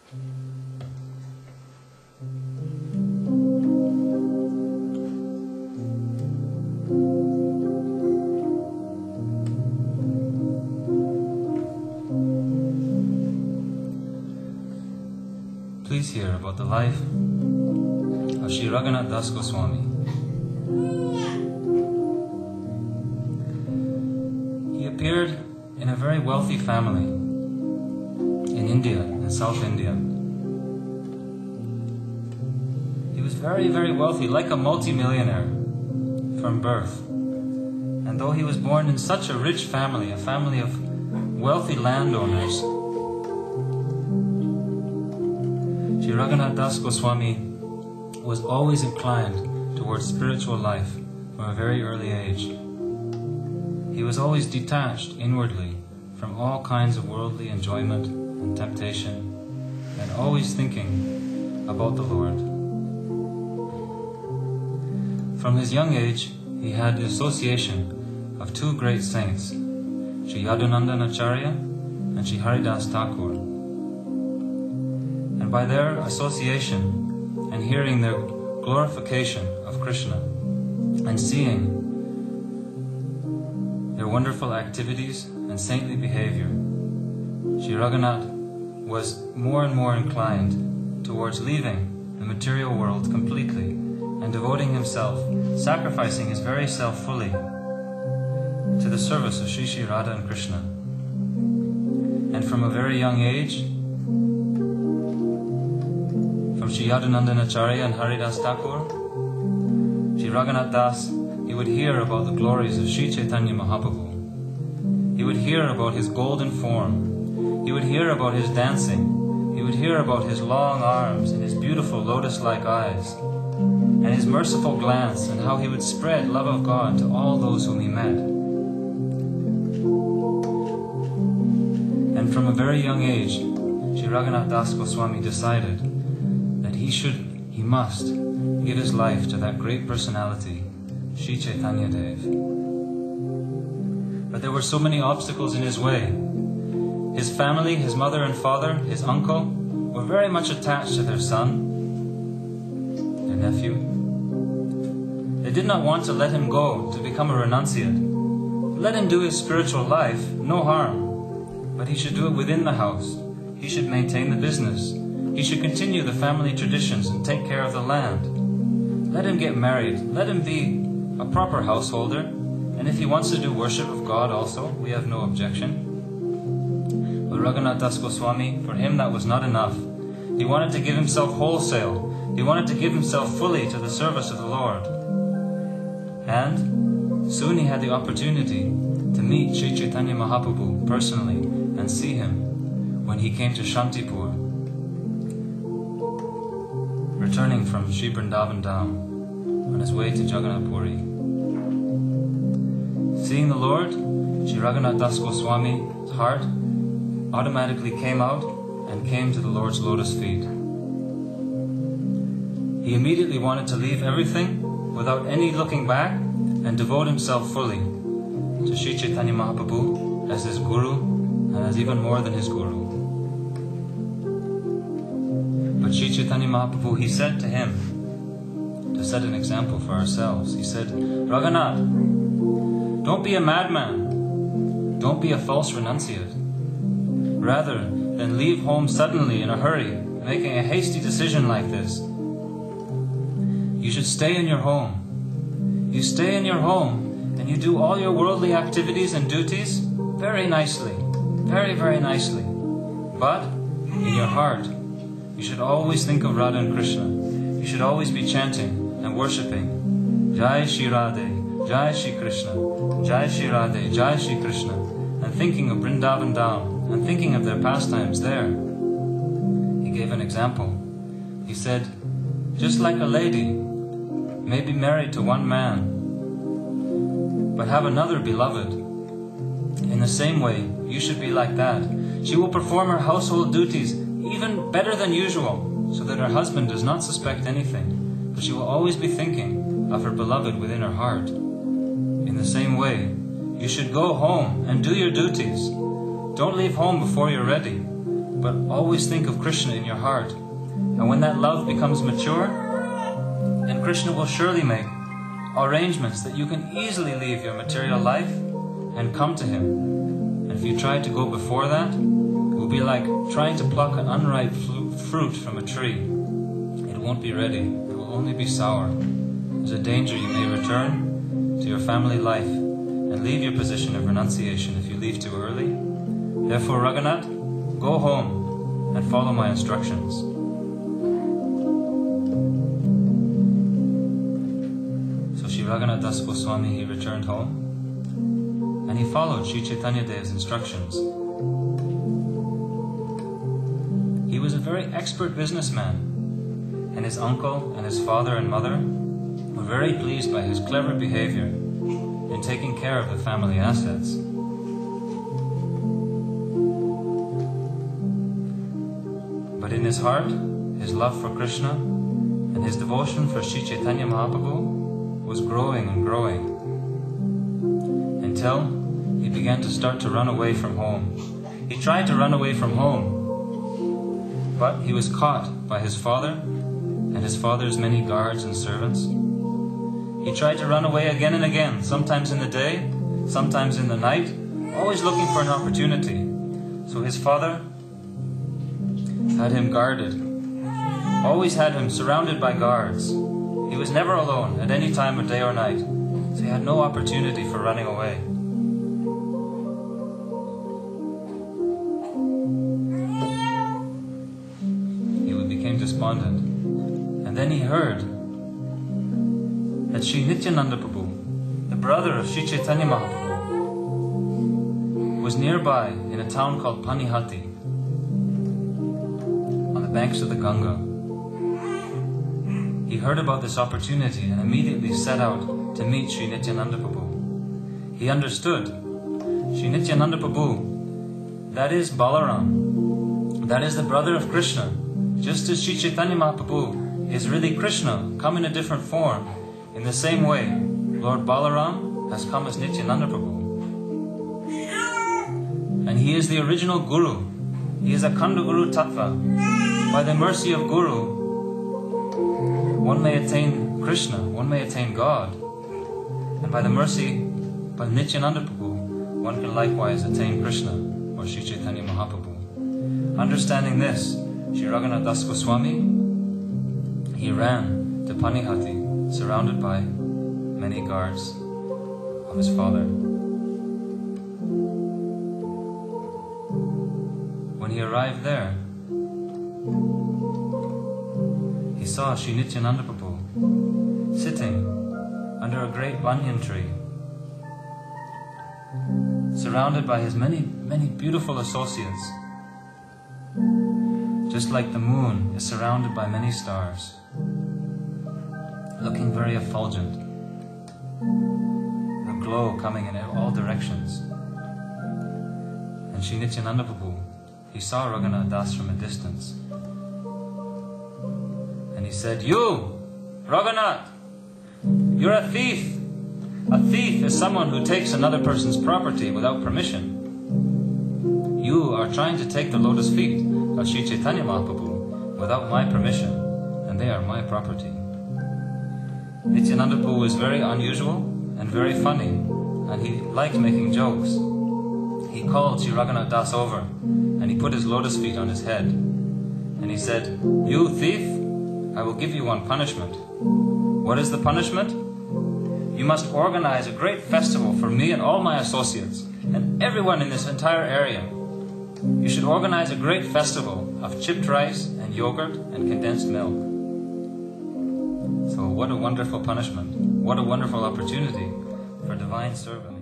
Please hear about the life of Sri Ragunath das Goswami. He appeared in a very wealthy family in India, in South India. He was very, very wealthy, like a multi-millionaire from birth. And though he was born in such a rich family, a family of wealthy landowners, Sri Ragunath das Goswami was always inclined towards spiritual life from a very early age. He was always detached inwardly from all kinds of worldly enjoyment and temptation, and always thinking about the Lord. From his young age, he had the association of two great saints, Sri Yadunandanacharya and Sri Haridas Thakur. And by their association and hearing their glorification of Krishna and seeing their wonderful activities and saintly behavior, Sri Ragunath was more and more inclined towards leaving the material world completely and devoting himself, sacrificing his very self fully to the service of Shri Radha and Krishna. And from a very young age, from Sri Yadunandanacharya and Haridas Thakur, Sri Ragunath Das, he would hear about the glories of Sri Chaitanya Mahaprabhu. He would hear about his golden form. He would hear about his dancing. He would hear about his long arms and his beautiful lotus-like eyes, and his merciful glance, and how he would spread love of God to all those whom he met. And from a very young age, Sri Ragunath das Goswami decided that he must give his life to that great personality, Sri Chaitanya Dev. But there were so many obstacles in his way. His family, his mother and father, his uncle, were very much attached to their son, their nephew. They did not want to let him go to become a renunciate. Let him do his spiritual life, no harm. But he should do it within the house. He should maintain the business. He should continue the family traditions and take care of the land. Let him get married. Let him be a proper householder. And if he wants to do worship of God also, we have no objection. But Ragunath das Goswami, for him that was not enough. He wanted to give himself wholesale. He wanted to give himself fully to the service of the Lord. And soon he had the opportunity to meet Sri Chaitanya Mahaprabhu personally and see him when he came to Shantipur, returning from Sri Vrindavan Dham on his way to Jagannath Puri. Seeing the Lord, Sri Ragunath das Goswami's heart automatically came out and came to the Lord's lotus feet. He immediately wanted to leave everything without any looking back and devote himself fully to Sri Chaitanya Mahaprabhu as his guru and as even more than his guru. But Sri Chaitanya Mahaprabhu, he said to him, to set an example for ourselves, he said, Ragunath, don't be a madman. Don't be a false renunciate. Rather than leave home suddenly in a hurry, making a hasty decision like this, you should stay in your home. You stay in your home and you do all your worldly activities and duties very nicely, very, very nicely. But in your heart, you should always think of Radha and Krishna. You should always be chanting and worshipping Jai Shri Radhe, Jai Shri Krishna, Jai Shri Radhe, Jai Shri Krishna, and thinking of Vrindavan Dham and thinking of their pastimes there. He gave an example. He said, just like a lady may be married to one man, but have another beloved, in the same way, you should be like that. She will perform her household duties even better than usual, so that her husband does not suspect anything, but she will always be thinking of her beloved within her heart. In the same way, you should go home and do your duties. Don't leave home before you're ready. but always think of Krishna in your heart. And when that love becomes mature, then Krishna will surely make arrangements that you can easily leave your material life and come to him. And if you try to go before that, it will be like trying to pluck an unripe fruit from a tree. It won't be ready. It will only be sour. There's a danger you may return to your family life and leave your position of renunciation if you leave too early. Therefore, Ragunath, go home and follow my instructions. So Sri Ragunath das Goswami, he returned home and he followed Sri Chaitanya Dev's instructions. He was a very expert businessman, and his uncle and his father and mother were very pleased by his clever behavior in taking care of the family assets. But in his heart, his love for Krishna and his devotion for Sri Chaitanya Mahaprabhu was growing and growing, until he began to start to run away from home. He tried to run away from home, but he was caught by his father and his father's many guards and servants. He tried to run away again and again, sometimes in the day, sometimes in the night, always looking for an opportunity. So his father had him guarded, always had him surrounded by guards. He was never alone at any time of day or night, so he had no opportunity for running away. He became despondent, and then he heard that Sri Nityananda Prabhu, the brother of Sri Chaitanya Mahaprabhu, was nearby in a town called Panihati, on the banks of the Ganga. He heard about this opportunity and immediately set out to meet Sri Nityananda Prabhu. He understood Sri Nityananda Prabhu, that is Balaram, that is the brother of Krishna, just as Sri Chaitanya Mahaprabhu is really Krishna, come in a different form. In the same way, Lord Balaram has come as Nityananda Prabhu. And he is the original Guru. He is a Khanda Guru Tattva. By the mercy of Guru, one may attain Krishna, one may attain God. And by the mercy of Nityananda Prabhu, one can likewise attain Krishna or Sri Chaitanya Mahaprabhu. Understanding this, Sri Ragunath das Goswami, he ran to Panihati, surrounded by many guards of his father. When he arrived there, he saw Sri Nityananda Prabhu sitting under a great banyan tree, surrounded by his many beautiful associates, just like the moon is surrounded by many stars, looking very effulgent, the glow coming in all directions. And Sri Nityananda Prabhu, he saw Ragunath Das from a distance, and he said, "You, Ragunath, you're a thief. A thief is someone who takes another person's property without permission. You are trying to take the lotus feet of Sri Chaitanya Mahaprabhu without my permission, and they are my property." Nityananda Prabhu was very unusual and very funny, and he liked making jokes. He called Sri Ragunath Das over, and he put his lotus feet on his head, and he said, "You thief, I will give you one punishment." "What is the punishment?" "You must organize a great festival for me and all my associates, and everyone in this entire area. You should organize a great festival of chipped rice and yogurt and condensed milk." So what a wonderful punishment. What a wonderful opportunity for divine service.